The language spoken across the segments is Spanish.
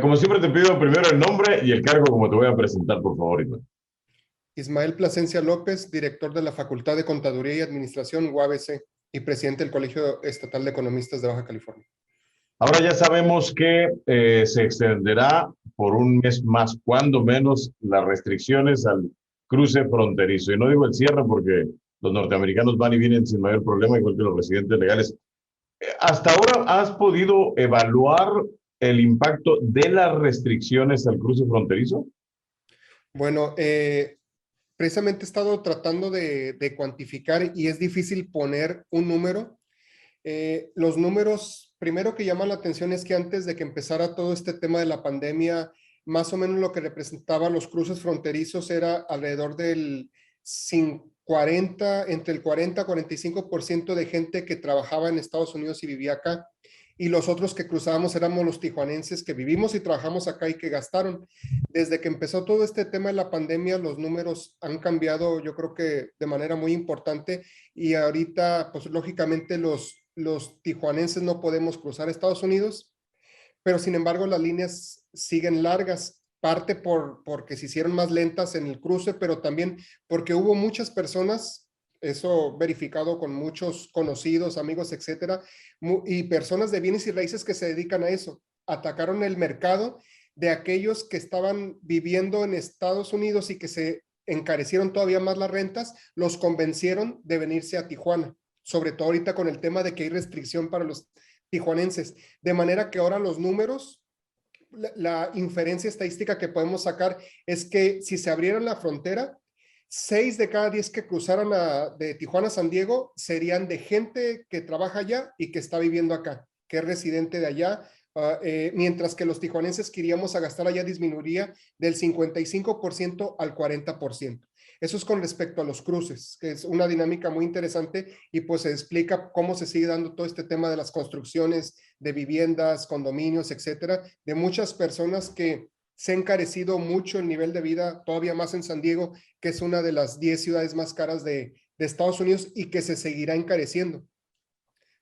Como siempre te pido primero el nombre y el cargo como te voy a presentar, por favor, Iván. Ismael Plasencia López, director de la Facultad de Contaduría y Administración UABC y presidente del Colegio Estatal de Economistas de Baja California. Ahora ya sabemos que se extenderá por un mes más, cuando menos, las restricciones al cruce fronterizo. Y no digo el cierre porque los norteamericanos van y vienen sin mayor problema, igual que los residentes legales. ¿Hasta ahora has podido evaluar el impacto de las restricciones al cruce fronterizo? Bueno, precisamente he estado tratando de cuantificar y es difícil poner un número. Los números, primero que llaman la atención es que antes de que empezara todo este tema de la pandemia, más o menos lo que representaba los cruces fronterizos era alrededor del 40, entre el 40 y 45% de gente que trabajaba en Estados Unidos y vivía acá. Y los otros que cruzábamos éramos los tijuanenses que vivimos y trabajamos acá y que gastaron. Desde que empezó todo este tema de la pandemia, los números han cambiado, yo creo que de manera muy importante. Y ahorita, pues lógicamente los tijuanenses no podemos cruzar Estados Unidos, pero sin embargo las líneas siguen largas, parte porque se hicieron más lentas en el cruce, pero también porque hubo muchas personas, eso verificado con muchos conocidos, amigos, etcétera, y personas de bienes y raíces que se dedican a eso. Atacaron el mercado de aquellos que estaban viviendo en Estados Unidos y que se encarecieron todavía más las rentas, los convencieron de venirse a Tijuana, sobre todo ahorita con el tema de que hay restricción para los tijuanenses, de manera que ahora los números, la inferencia estadística que podemos sacar es que si se abriera la frontera, 6 de cada 10 que cruzaran de Tijuana a San Diego serían de gente que trabaja allá y que está viviendo acá, que es residente de allá, mientras que los tijuanenses que iríamos a gastar allá disminuiría del 55% al 40%. Eso es con respecto a los cruces, que es una dinámica muy interesante y pues se explica cómo se sigue dando todo este tema de las construcciones de viviendas, condominios, etcétera, de muchas personas que se ha encarecido mucho el nivel de vida, todavía más en San Diego, que es una de las 10 ciudades más caras de Estados Unidos y que se seguirá encareciendo.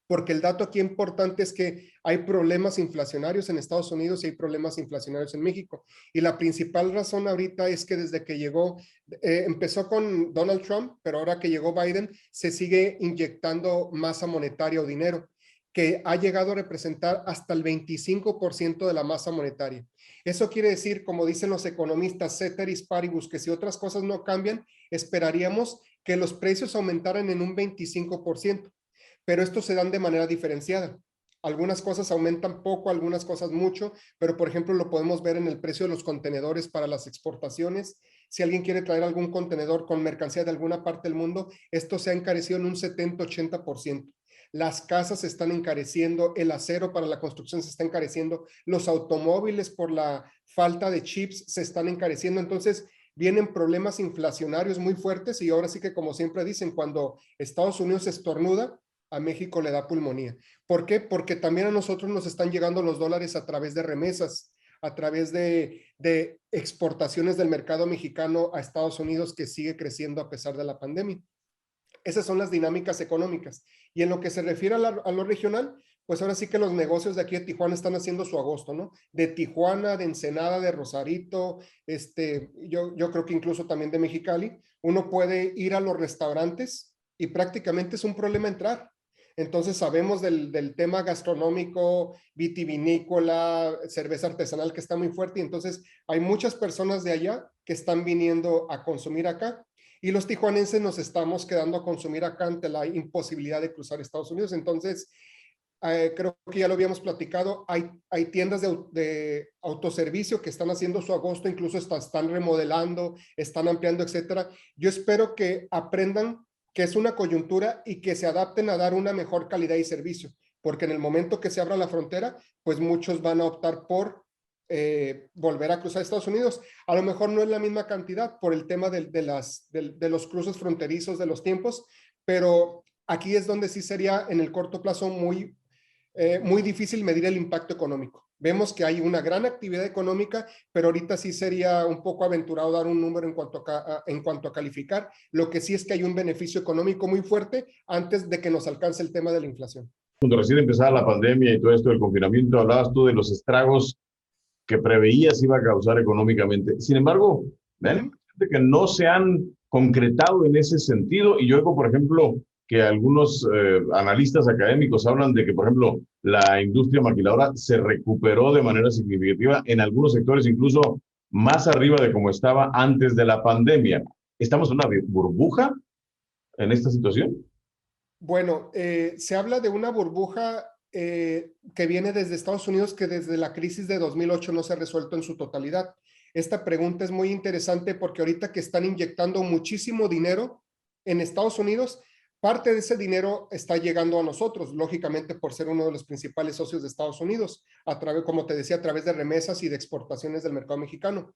Porque el dato aquí importante es que hay problemas inflacionarios en Estados Unidos y hay problemas inflacionarios en México. Y la principal razón ahorita es que desde que llegó, empezó con Donald Trump, pero ahora que llegó Biden, se sigue inyectando masa monetaria o dinero, que ha llegado a representar hasta el 25% de la masa monetaria. Eso quiere decir, como dicen los economistas, ceteris paribus, que si otras cosas no cambian, esperaríamos que los precios aumentaran en un 25%, pero estos se dan de manera diferenciada. Algunas cosas aumentan poco, algunas cosas mucho, pero por ejemplo lo podemos ver en el precio de los contenedores para las exportaciones. Si alguien quiere traer algún contenedor con mercancía de alguna parte del mundo, esto se ha encarecido en un 70-80%. Las casas se están encareciendo, el acero para la construcción se está encareciendo, los automóviles por la falta de chips se están encareciendo. Entonces, vienen problemas inflacionarios muy fuertes y ahora sí que, como siempre dicen, cuando Estados Unidos estornuda, a México le da pulmonía. ¿Por qué? Porque también a nosotros nos están llegando los dólares a través de remesas, a través de exportaciones del mercado mexicano a Estados Unidos, que sigue creciendo a pesar de la pandemia. Esas son las dinámicas económicas. Y en lo que se refiere a lo regional, pues ahora sí que los negocios de aquí de Tijuana están haciendo su agosto, ¿no? De Tijuana, de Ensenada, de Rosarito, yo creo que incluso también de Mexicali, uno puede ir a los restaurantes y prácticamente es un problema entrar. Entonces sabemos del tema gastronómico, vitivinícola, cerveza artesanal que está muy fuerte y entonces hay muchas personas de allá que están viniendo a consumir acá y los tijuanenses nos estamos quedando a consumir acá ante la imposibilidad de cruzar Estados Unidos. Entonces, creo que ya lo habíamos platicado, hay tiendas de autoservicio que están haciendo su agosto, incluso están remodelando, están ampliando, etcétera. Yo espero que aprendan que es una coyuntura y que se adapten a dar una mejor calidad y servicio, porque en el momento que se abra la frontera, pues muchos van a optar por volver a cruzar Estados Unidos. A lo mejor no es la misma cantidad por el tema de los cruces fronterizos, de los tiempos, pero aquí es donde sí sería en el corto plazo muy difícil medir el impacto económico. Vemos que hay una gran actividad económica, pero ahorita sí sería un poco aventurado dar un número en cuanto a calificar. Lo que sí es que hay un beneficio económico muy fuerte antes de que nos alcance el tema de la inflación. Cuando recién empezaba la pandemia y todo esto del confinamiento, hablabas tú de los estragos que preveía se iba a causar económicamente. Sin embargo, me da la impresión de que no se han concretado en ese sentido y yo digo, por ejemplo, que algunos analistas académicos hablan de que, por ejemplo, la industria maquiladora se recuperó de manera significativa en algunos sectores, incluso más arriba de como estaba antes de la pandemia. ¿Estamos en una burbuja en esta situación? Bueno, se habla de una burbuja que viene desde Estados Unidos, que desde la crisis de 2008 no se ha resuelto en su totalidad. Esta pregunta es muy interesante porque ahorita que están inyectando muchísimo dinero en Estados Unidos, parte de ese dinero está llegando a nosotros, lógicamente por ser uno de los principales socios de Estados Unidos, a través, como te decía, a través de remesas y de exportaciones del mercado mexicano.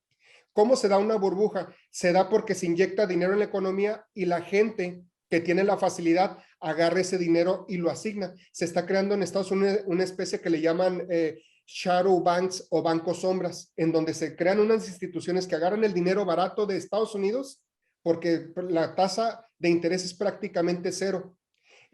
¿Cómo se da una burbuja? Se da porque se inyecta dinero en la economía y la gente que tiene la facilidad agarra ese dinero y lo asigna. Se está creando en Estados Unidos una especie que le llaman shadow banks o bancos sombras, en donde se crean unas instituciones que agarran el dinero barato de Estados Unidos porque la tasa de interés es prácticamente cero.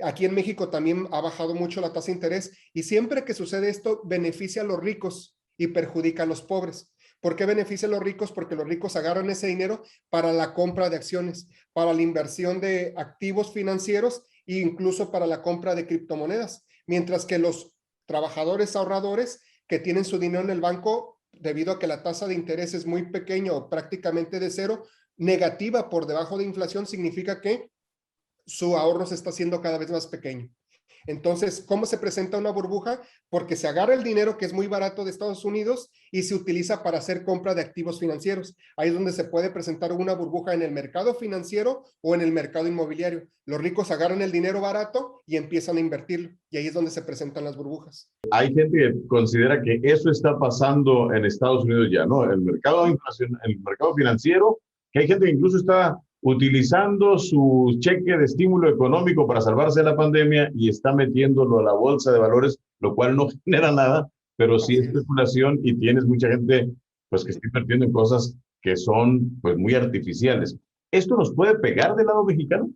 Aquí en México también ha bajado mucho la tasa de interés y siempre que sucede esto beneficia a los ricos y perjudica a los pobres. ¿Por qué beneficia a los ricos? Porque los ricos agarran ese dinero para la compra de acciones, para la inversión de activos financieros e incluso para la compra de criptomonedas, mientras que los trabajadores ahorradores que tienen su dinero en el banco, debido a que la tasa de interés es muy pequeña o prácticamente de cero, negativa por debajo de inflación, significa que su ahorro se está haciendo cada vez más pequeño. Entonces, ¿cómo se presenta una burbuja? Porque se agarra el dinero que es muy barato de Estados Unidos y se utiliza para hacer compra de activos financieros. Ahí es donde se puede presentar una burbuja en el mercado financiero o en el mercado inmobiliario. Los ricos agarran el dinero barato y empiezan a invertirlo. Y ahí es donde se presentan las burbujas. Hay gente que considera que eso está pasando en Estados Unidos ya, ¿no? El mercado de inflación, el mercado financiero, que hay gente que incluso está utilizando su cheque de estímulo económico para salvarse de la pandemia y está metiéndolo a la bolsa de valores, lo cual no genera nada, pero sí Así es. especulación y tienes mucha gente pues que está invirtiendo en cosas que son pues muy artificiales. ¿Esto nos puede pegar del lado mexicano?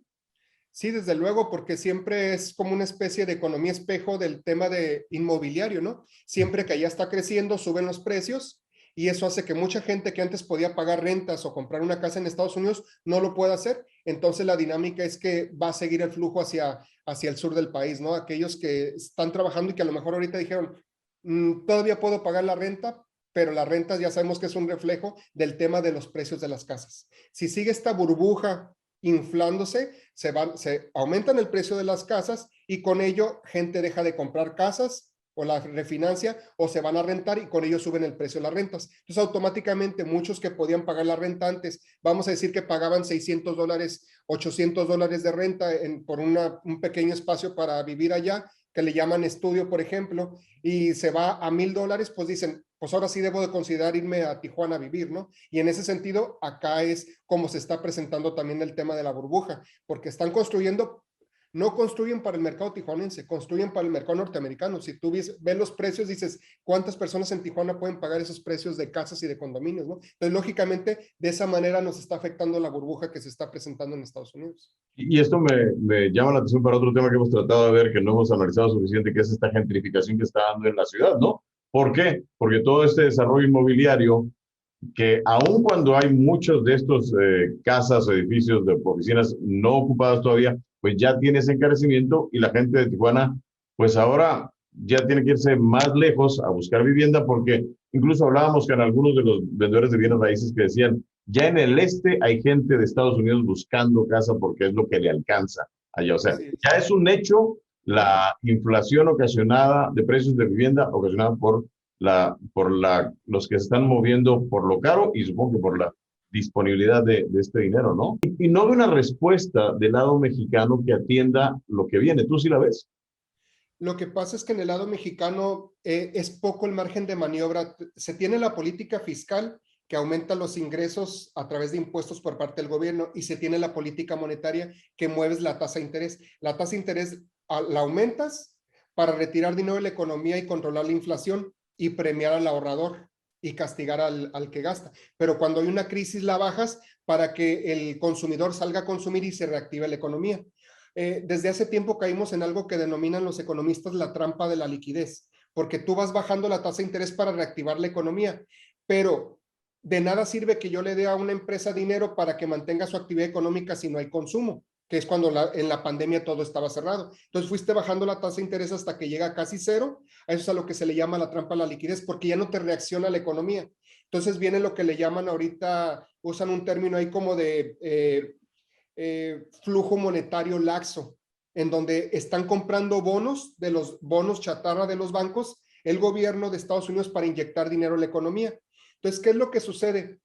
Sí, desde luego, porque siempre es como una especie de economía espejo del tema de inmobiliario, ¿no? Siempre que allá está creciendo, suben los precios y eso hace que mucha gente que antes podía pagar rentas o comprar una casa en Estados Unidos no lo pueda hacer. Entonces la dinámica es que va a seguir el flujo hacia el sur del país, ¿no? Aquellos que están trabajando y que a lo mejor ahorita dijeron, todavía puedo pagar la renta, pero las rentas ya sabemos que es un reflejo del tema de los precios de las casas. Si sigue esta burbuja inflándose, se aumentan el precio de las casas y con ello gente deja de comprar casas o la refinancia o se van a rentar y con ello suben el precio de las rentas. Entonces automáticamente muchos que podían pagar la renta antes, vamos a decir que pagaban $600, $800 de renta por un pequeño espacio para vivir allá, que le llaman estudio, por ejemplo, y se va a $1,000, pues dicen, pues ahora sí debo de considerar irme a Tijuana a vivir, ¿no? Y en ese sentido, acá es como se está presentando también el tema de la burbuja, porque están construyendo, no construyen para el mercado tijuanense, construyen para el mercado norteamericano. Si tú ves los precios, dices, ¿cuántas personas en Tijuana pueden pagar esos precios de casas y de condominios, no? Entonces, lógicamente, de esa manera nos está afectando la burbuja que se está presentando en Estados Unidos. Y esto me llama la atención para otro tema que hemos tratado de ver, que no hemos analizado suficiente, que es esta gentrificación que está dando en la ciudad, ¿no? ¿Por qué? Porque todo este desarrollo inmobiliario, que aun cuando hay muchos de estos casas o edificios de oficinas no ocupadas todavía, pues ya tiene ese encarecimiento y la gente de Tijuana, pues ahora ya tiene que irse más lejos a buscar vivienda porque incluso hablábamos con algunos de los vendedores de bienes raíces que decían, ya en el este hay gente de Estados Unidos buscando casa porque es lo que le alcanza allá. O sea, Así es. ya es un hecho la inflación ocasionada de precios de vivienda ocasionada los que se están moviendo por lo caro y supongo que por la disponibilidad de este dinero, ¿no? Y no veo una respuesta del lado mexicano que atienda lo que viene. ¿Tú sí la ves? Lo que pasa es que en el lado mexicano es poco el margen de maniobra. Se tiene la política fiscal que aumenta los ingresos a través de impuestos por parte del gobierno y se tiene la política monetaria que mueves la tasa de interés. La tasa de interés la aumentas para retirar dinero de la economía y controlar la inflación y premiar al ahorrador y castigar al que gasta. Pero cuando hay una crisis la bajas para que el consumidor salga a consumir y se reactive la economía. Desde hace tiempo caímos en algo que denominan los economistas la trampa de la liquidez, porque tú vas bajando la tasa de interés para reactivar la economía, pero de nada sirve que yo le dé a una empresa dinero para que mantenga su actividad económica si no hay consumo, que es cuando en la pandemia todo estaba cerrado. Entonces fuiste bajando la tasa de interés hasta que llega a casi cero. A eso es a lo que se le llama la trampa a la liquidez, porque ya no te reacciona la economía. Entonces viene lo que le llaman ahorita, usan un término ahí como de flujo monetario laxo, en donde están comprando bonos, de los bonos chatarra de los bancos, el gobierno de Estados Unidos para inyectar dinero a la economía. Entonces, ¿qué es lo que sucede?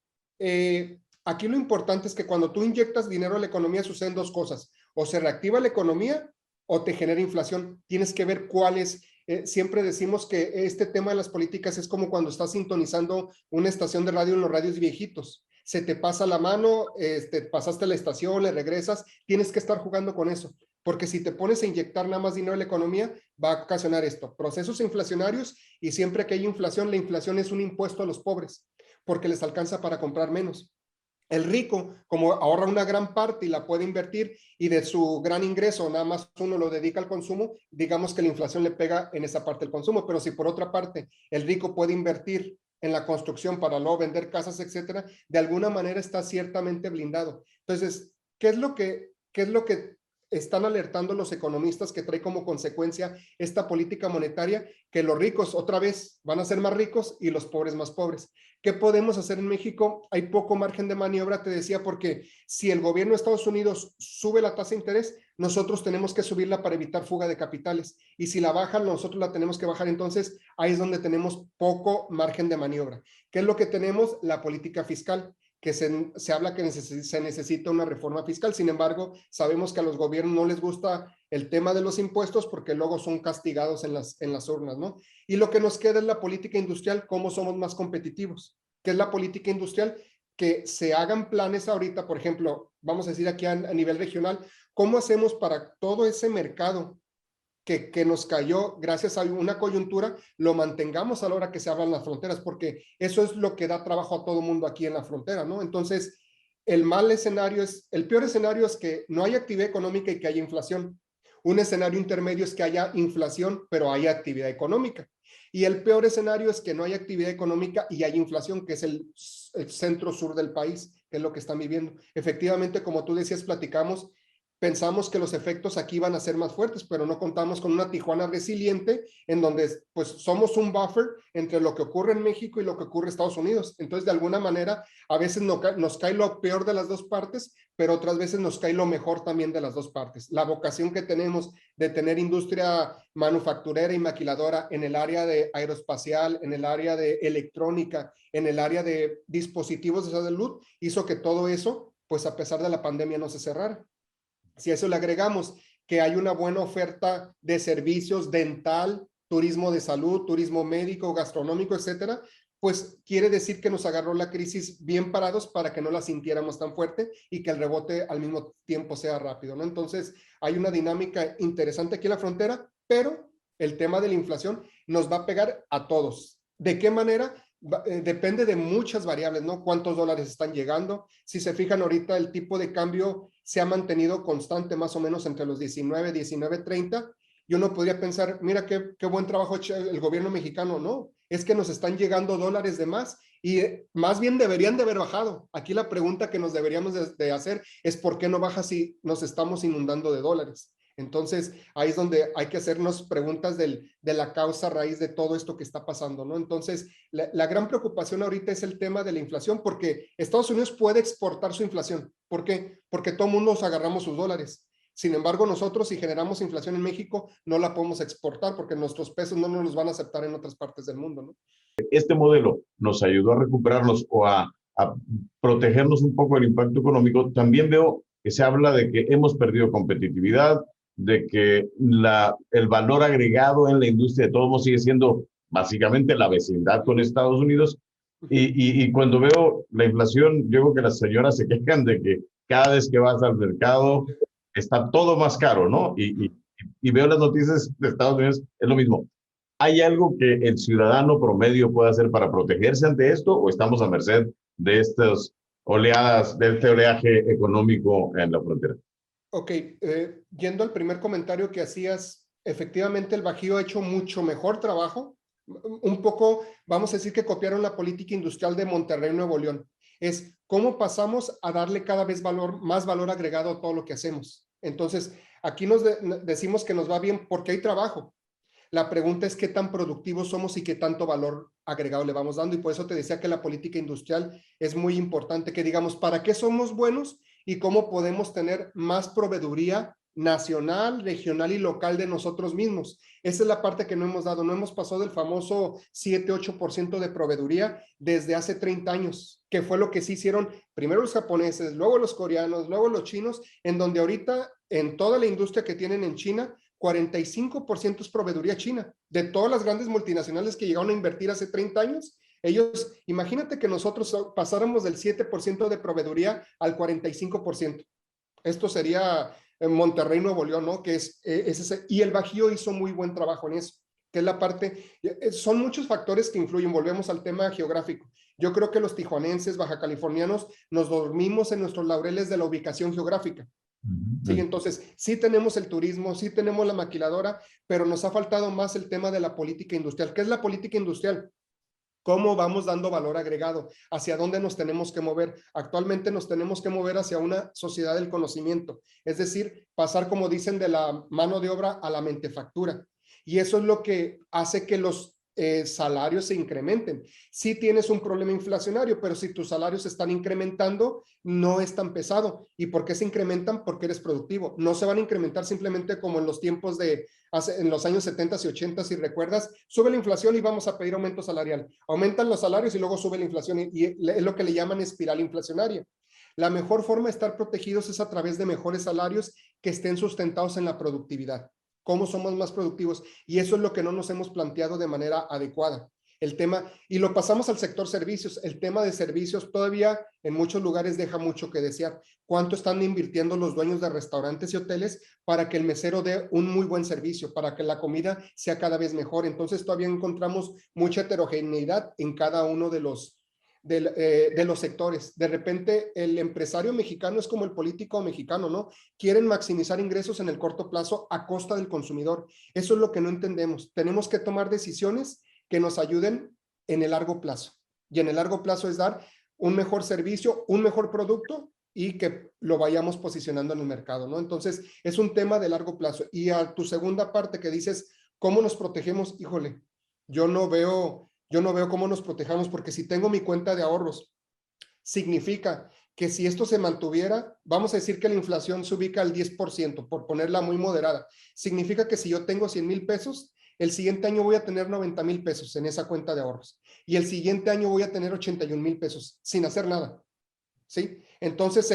Aquí lo importante es que cuando tú inyectas dinero a la economía suceden dos cosas: o se reactiva la economía o te genera inflación. Tienes que ver cuál es. Siempre decimos que este tema de las políticas es como cuando estás sintonizando una estación de radio en los radios viejitos. Se te pasa la mano, pasaste la estación, le regresas, tienes que estar jugando con eso, porque si te pones a inyectar nada más dinero en la economía, va a ocasionar esto, procesos inflacionarios, y siempre que hay inflación, la inflación es un impuesto a los pobres, porque les alcanza para comprar menos. El rico, como ahorra una gran parte y la puede invertir, y de su gran ingreso nada más uno lo dedica al consumo, digamos que la inflación le pega en esa parte del consumo. Pero si por otra parte el rico puede invertir en la construcción para luego vender casas, etcétera, de alguna manera está ciertamente blindado. Entonces, qué es lo que están alertando los economistas que trae como consecuencia esta política monetaria? Que los ricos otra vez van a ser más ricos y los pobres más pobres. ¿Qué podemos hacer en México? Hay poco margen de maniobra, te decía, porque si el gobierno de Estados Unidos sube la tasa de interés, nosotros tenemos que subirla para evitar fuga de capitales. Y si la bajan, nosotros la tenemos que bajar. Entonces, ahí es donde tenemos poco margen de maniobra. ¿Qué es lo que tenemos? La política fiscal, que se habla que se necesita una reforma fiscal. Sin embargo, sabemos que a los gobiernos no les gusta el tema de los impuestos porque luego son castigados en las urnas, ¿no? Y lo que nos queda es la política industrial, cómo somos más competitivos. ¿Qué es la política industrial? Que se hagan planes ahorita, por ejemplo, vamos a decir aquí a nivel regional, ¿cómo hacemos para todo ese mercado que nos cayó gracias a una coyuntura, lo mantengamos a la hora que se abran las fronteras? Porque eso es lo que da trabajo a todo el mundo aquí en la frontera, ¿no? Entonces, el peor escenario es que no haya actividad económica y que haya inflación. Un escenario intermedio es que haya inflación, pero haya actividad económica. Y el peor escenario es que no haya actividad económica y haya inflación, que es el centro sur del país, que es lo que están viviendo. Efectivamente, como tú decías, platicamos, pensamos que los efectos aquí van a ser más fuertes, pero no contamos con una Tijuana resiliente en donde pues somos un buffer entre lo que ocurre en México y lo que ocurre en Estados Unidos. Entonces, de alguna manera, a veces nos cae lo peor de las dos partes, pero otras veces nos cae lo mejor también de las dos partes. La vocación que tenemos de tener industria manufacturera y maquiladora en el área de aeroespacial, en el área de electrónica, en el área de dispositivos de salud, hizo que todo eso, pues a pesar de la pandemia, no se cerrara. Si a eso le agregamos que hay una buena oferta de servicios dental, turismo de salud, turismo médico, gastronómico, etcétera, pues quiere decir que nos agarró la crisis bien parados para que no la sintiéramos tan fuerte y que el rebote al mismo tiempo sea rápido, ¿no? Entonces, hay una dinámica interesante aquí en la frontera, pero el tema de la inflación nos va a pegar a todos. ¿De qué manera? Depende de muchas variables, ¿no? ¿Cuántos dólares están llegando? Si se fijan ahorita, el tipo de cambio se ha mantenido constante más o menos entre los 19, 19.30, y uno podría pensar, mira qué buen trabajo ha hecho el gobierno mexicano. No, es que nos están llegando dólares de más y más bien deberían de haber bajado. Aquí la pregunta que nos deberíamos de hacer es ¿por qué no baja si nos estamos inundando de dólares? Entonces, ahí es donde hay que hacernos preguntas de la causa raíz de todo esto que está pasando, ¿no? Entonces, la gran preocupación ahorita es el tema de la inflación, porque Estados Unidos puede exportar su inflación. ¿Por qué? Porque todo el mundo nos agarramos sus dólares. Sin embargo, nosotros, si generamos inflación en México, no la podemos exportar porque nuestros pesos no nos los van a aceptar en otras partes del mundo, ¿no? Este modelo nos ayudó a recuperarnos o a protegernos un poco del impacto económico. También veo que se habla de que hemos perdido competitividad, de que el valor agregado en la industria de todos modos sigue siendo básicamente la vecindad con Estados Unidos. Y cuando veo la inflación, yo creo que las señoras se quejan de que cada vez que vas al mercado está todo más caro, ¿no? Y veo las noticias de Estados Unidos, es lo mismo. ¿Hay algo que el ciudadano promedio pueda hacer para protegerse ante esto o estamos a merced de estas oleadas, de este oleaje económico en la frontera? Ok, yendo al primer comentario que hacías, efectivamente el Bajío ha hecho mucho mejor trabajo un poco, vamos a decir que copiaron la política industrial de Monterrey, Nuevo León. Es cómo pasamos a darle cada vez más valor agregado a todo lo que hacemos. Entonces, aquí decimos que nos va bien porque hay trabajo. La pregunta es qué tan productivos somos y qué tanto valor agregado le vamos dando. Y por eso te decía que la política industrial es muy importante, que digamos, ¿para qué somos buenos y cómo podemos tener más proveeduría nacional, regional y local de nosotros mismos? Esa es la parte que no hemos dado. No hemos pasado del famoso 7-8% de proveeduría desde hace 30 años, que fue lo que sí hicieron primero los japoneses, luego los coreanos, luego los chinos, en donde ahorita en toda la industria que tienen en China, 45% es proveeduría china. De todas las grandes multinacionales que llegaron a invertir hace 30 años, ellos, imagínate que nosotros pasáramos del 7% de proveeduría al 45%. Esto sería en Monterrey, Nuevo León, ¿no? Que es ese, y el Bajío hizo muy buen trabajo en eso, que es la parte, son muchos factores que influyen, volvemos al tema geográfico. Yo creo que los tijuanenses, baja californianos, nos dormimos en nuestros laureles de la ubicación geográfica. Sí, entonces sí tenemos el turismo, sí tenemos la maquiladora, pero nos ha faltado más el tema de la política industrial. ¿Qué es la política industrial? ¿Cómo vamos dando valor agregado? ¿Hacia dónde nos tenemos que mover? Actualmente nos tenemos que mover hacia una sociedad del conocimiento, es decir, pasar, como dicen, de la mano de obra a la mentefactura. Y eso es lo que hace que los salarios se incrementen. Sí tienes un problema inflacionario, pero si tus salarios se están incrementando, no es tan pesado. ¿Y por qué se incrementan? Porque eres productivo. No se van a incrementar simplemente como en los tiempos en los años 70 y 80, si recuerdas, sube la inflación y vamos a pedir aumento salarial. Aumentan los salarios y luego sube la inflación y es lo que le llaman espiral inflacionaria. La mejor forma de estar protegidos es a través de mejores salarios que estén sustentados en la productividad. ¿Cómo somos más productivos? Y eso es lo que no nos hemos planteado de manera adecuada. El tema, y lo pasamos al sector servicios, el tema de servicios todavía en muchos lugares deja mucho que desear. ¿Cuánto están invirtiendo los dueños de restaurantes y hoteles para que el mesero dé un muy buen servicio, para que la comida sea cada vez mejor? Entonces todavía encontramos mucha heterogeneidad en cada uno de los sectores. De repente el empresario mexicano es como el político mexicano, ¿no? Quieren maximizar ingresos en el corto plazo a costa del consumidor. Eso es lo que no entendemos. Tenemos que tomar decisiones que nos ayuden en el largo plazo. Y en el largo plazo es dar un mejor servicio, un mejor producto y que lo vayamos posicionando en el mercado, ¿no? Entonces, es un tema de largo plazo. Y a tu segunda parte que dices, ¿cómo nos protegemos? Híjole, yo no veo cómo nos protejamos, porque si tengo mi cuenta de ahorros, significa que si esto se mantuviera, vamos a decir que la inflación se ubica al 10%, por ponerla muy moderada. Significa que si yo tengo 100,000 pesos, el siguiente año voy a tener 90,000 pesos en esa cuenta de ahorros. Y el siguiente año voy a tener 81,000 pesos sin hacer nada. ¿Sí? Entonces,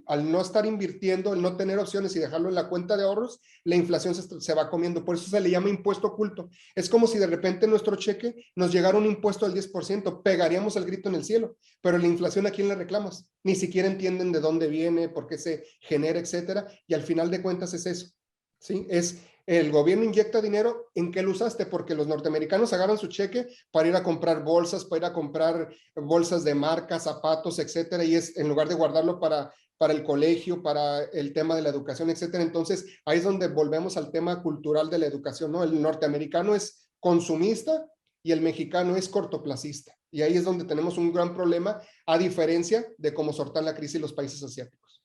al no estar invirtiendo, el no tener opciones y dejarlo en la cuenta de ahorros, la inflación se va comiendo. Por eso se le llama impuesto oculto. Es como si de repente en nuestro cheque nos llegara un impuesto del 10%, pegaríamos el grito en el cielo, pero la inflación, ¿a quién le reclamas? Ni siquiera entienden de dónde viene, por qué se genera, etcétera, y al final de cuentas es eso. ¿Sí? Es el gobierno inyecta dinero, ¿en qué lo usaste? Porque los norteamericanos agarran su cheque para ir a comprar bolsas, para ir a comprar bolsas de marca, zapatos, etcétera, y es en lugar de guardarlo para el colegio, para el tema de la educación, etcétera. Entonces, ahí es donde volvemos al tema cultural de la educación, ¿no? El norteamericano es consumista y el mexicano es cortoplacista. Y ahí es donde tenemos un gran problema, a diferencia de cómo sortan la crisis los países asiáticos.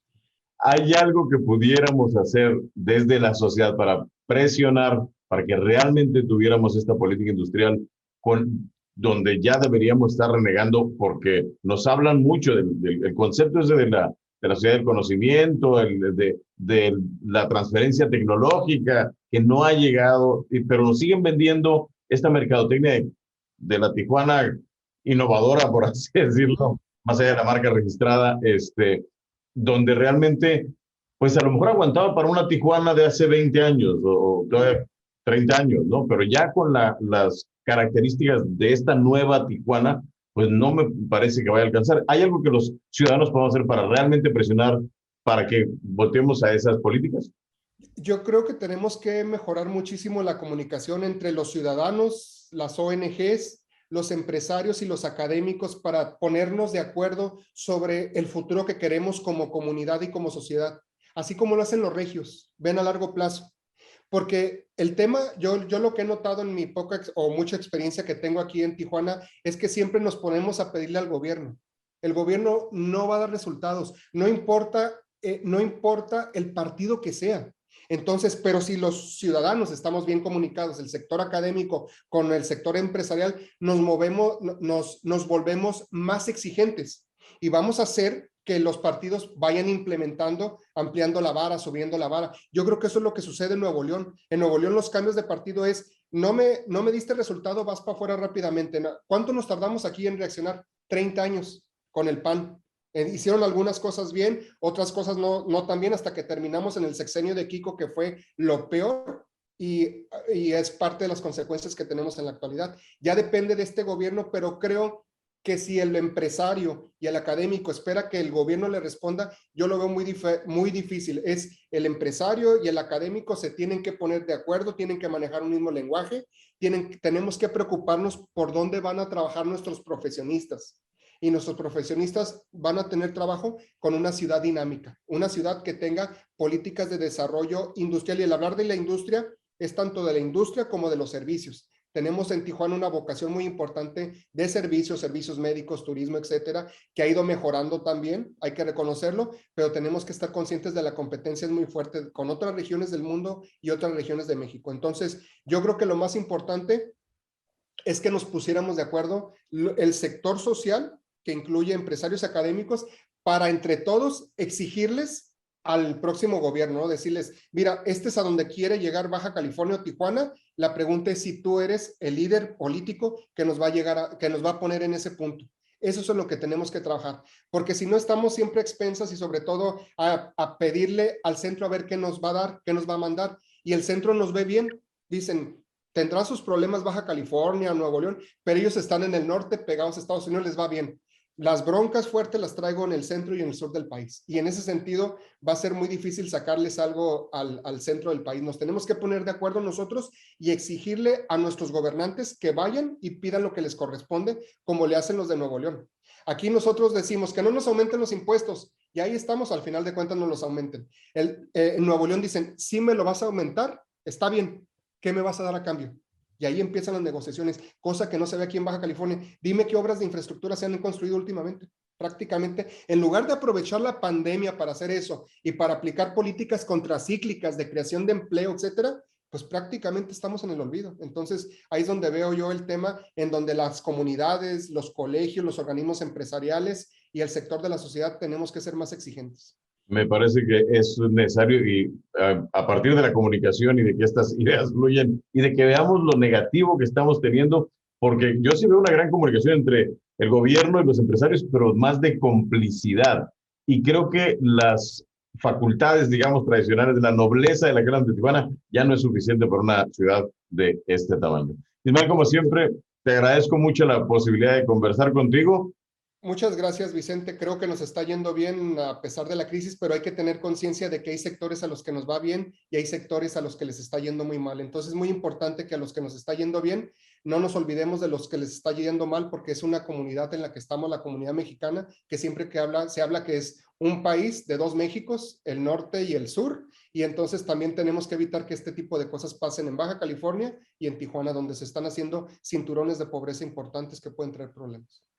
¿Hay algo que pudiéramos hacer desde la sociedad para presionar, para que realmente tuviéramos esta política industrial donde ya deberíamos estar renegando? Porque nos hablan mucho del concepto ese de la sociedad del conocimiento, de la transferencia tecnológica que no ha llegado, pero nos siguen vendiendo esta mercadotecnia de la Tijuana innovadora, por así decirlo, más allá de la marca registrada, donde realmente, pues a lo mejor aguantaba para una Tijuana de hace 20 años o 30 años, ¿no? Pero ya con las características de esta nueva Tijuana, pues no me parece que vaya a alcanzar. ¿Hay algo que los ciudadanos podemos hacer para realmente presionar para que votemos a esas políticas? Yo creo que tenemos que mejorar muchísimo la comunicación entre los ciudadanos, las ONGs, los empresarios y los académicos para ponernos de acuerdo sobre el futuro que queremos como comunidad y como sociedad, así como lo hacen los regios, ven a largo plazo. Porque el tema, yo lo que he notado en mi poca o mucha experiencia que tengo aquí en Tijuana es que siempre nos ponemos a pedirle al gobierno. El gobierno no va a dar resultados, no importa el partido que sea. Entonces, pero si los ciudadanos estamos bien comunicados, el sector académico con el sector empresarial, nos volvemos más exigentes y vamos a hacer que los partidos vayan implementando, ampliando la vara, subiendo la vara. Yo creo que eso es lo que sucede en Nuevo León. En Nuevo León los cambios de partido es, no me diste resultado, vas para afuera rápidamente. ¿Cuánto nos tardamos aquí en reaccionar? 30 años con el PAN. Hicieron algunas cosas bien, otras cosas no tan bien, hasta que terminamos en el sexenio de Kiko, que fue lo peor, y es parte de las consecuencias que tenemos en la actualidad. Ya depende de este gobierno, pero creo que si el empresario y el académico espera que el gobierno le responda, yo lo veo muy difícil. Es el empresario y el académico se tienen que poner de acuerdo, tienen que manejar un mismo lenguaje, tenemos que preocuparnos por dónde van a trabajar nuestros profesionistas. Y nuestros profesionistas van a tener trabajo con una ciudad dinámica, una ciudad que tenga políticas de desarrollo industrial. Y el hablar de la industria es tanto de la industria como de los servicios. Tenemos en Tijuana una vocación muy importante de servicios médicos, turismo, etcétera, que ha ido mejorando también, hay que reconocerlo, pero tenemos que estar conscientes de la competencia es muy fuerte con otras regiones del mundo y otras regiones de México. Entonces, yo creo que lo más importante es que nos pusiéramos de acuerdo el sector social, que incluye empresarios académicos, para entre todos exigirles al próximo gobierno, ¿no? Decirles, mira, este es a donde quiere llegar Baja California o Tijuana, la pregunta es si tú eres el líder político que nos va que nos va a poner en ese punto. Eso es lo que tenemos que trabajar, porque si no estamos siempre a expensas y sobre todo a pedirle al centro a ver qué nos va a dar, qué nos va a mandar, y el centro nos ve bien, dicen, tendrá sus problemas Baja California, Nuevo León, pero ellos están en el norte, pegados a Estados Unidos, les va bien. Las broncas fuertes las traigo en el centro y en el sur del país. Y en ese sentido va a ser muy difícil sacarles algo al centro del país. Nos tenemos que poner de acuerdo nosotros y exigirle a nuestros gobernantes que vayan y pidan lo que les corresponde, como le hacen los de Nuevo León. Aquí nosotros decimos que no nos aumenten los impuestos y ahí estamos, al final de cuentas no los aumenten. En Nuevo León dicen, sí me lo vas a aumentar, está bien, ¿qué me vas a dar a cambio? Y ahí empiezan las negociaciones, cosa que no se ve aquí en Baja California. Dime qué obras de infraestructura se han construido últimamente. Prácticamente, en lugar de aprovechar la pandemia para hacer eso y para aplicar políticas contracíclicas de creación de empleo, etcétera, pues prácticamente estamos en el olvido. Entonces, ahí es donde veo yo el tema, en donde las comunidades, los colegios, los organismos empresariales y el sector de la sociedad tenemos que ser más exigentes. Me parece que es necesario y a partir de la comunicación y de que estas ideas fluyen y de que veamos lo negativo que estamos teniendo, porque yo sí veo una gran comunicación entre el gobierno y los empresarios, pero más de complicidad. Y creo que las facultades, digamos, tradicionales de la nobleza de la Gran de Tijuana ya no es suficiente para una ciudad de este tamaño. Ismael, como siempre, te agradezco mucho la posibilidad de conversar contigo. Muchas gracias, Vicente. Creo que nos está yendo bien a pesar de la crisis, pero hay que tener conciencia de que hay sectores a los que nos va bien y hay sectores a los que les está yendo muy mal. Entonces es muy importante que a los que nos está yendo bien no nos olvidemos de los que les está yendo mal, porque es una comunidad en la que estamos, la comunidad mexicana, que siempre se habla que es un país de dos Méxicos, el norte y el sur, y entonces también tenemos que evitar que este tipo de cosas pasen en Baja California y en Tijuana, donde se están haciendo cinturones de pobreza importantes que pueden traer problemas.